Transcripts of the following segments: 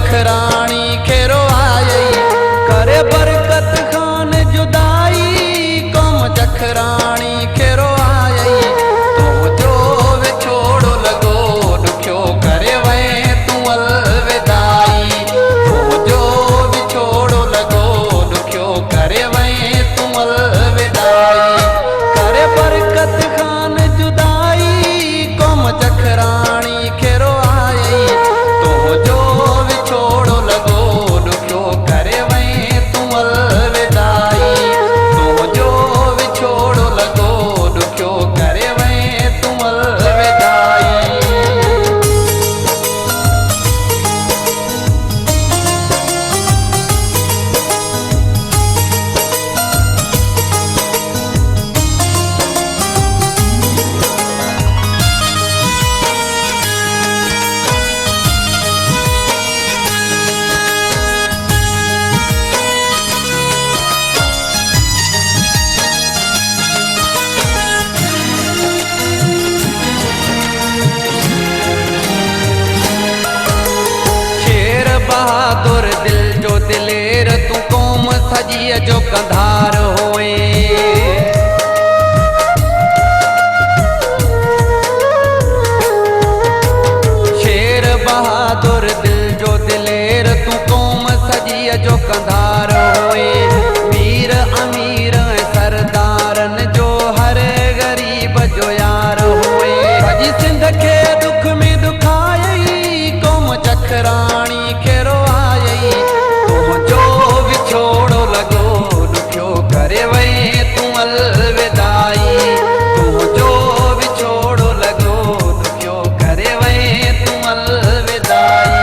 जखराणी खेरो आई करे बरकत खान जुदाई कौम जखराणी खेरो आई तो जो विछोड़ो लगो दुखियो करे वे तू अलविदाई तो जो विछोड़ो लगो दुखियो करे वे तू अलविदाई करे बरकत खान जुदाई कौम जखराणी खेरो आई तो जो विछोड़ो लगो दुखियो करे वे तू अलविदाई तो जो विछोड़ो लगो दुखियो करे वे तू अलविदाई। शेर बहादुर दिल जो दिलेर तू कौम सजी जो कंधार होए शेर बहादुर दिल जो दिलेर तू कौम सजी जो कंधार होए वीर अमीर सरदारन जो हर गरीब जो यार होए सजी सिंध के दुख में दुखाई कौम जखराणी खेरो आई तो जो विछोड़ो लगो दुखियो करे वे तू अलविदाई तो जो विछोड़ो लगो दुखियो करे वे तू अलविदाई।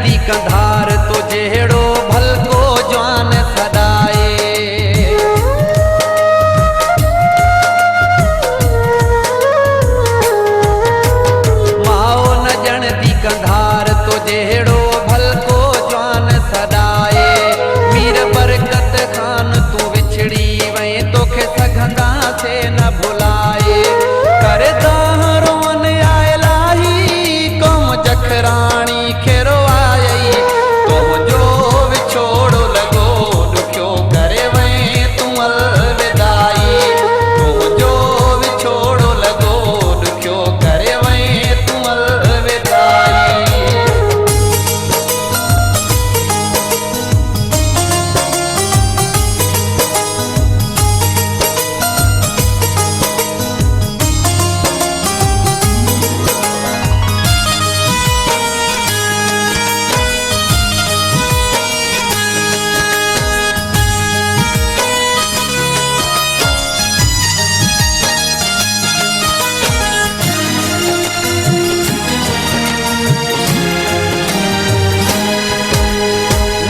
दी कंधार तो जेड़ो भलको जवान सदाए माओ न जण दी कंधार तो जेड़ो भलको जवान सदाए मीर बरकत खान तू विछड़ी वहीं तोखे सघंदा से न भुलाए करे दाहरोन आए लाही कौम जखराणी खेरो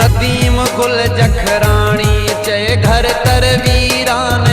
नदीम गुल जखराणी चे घर तर वीरान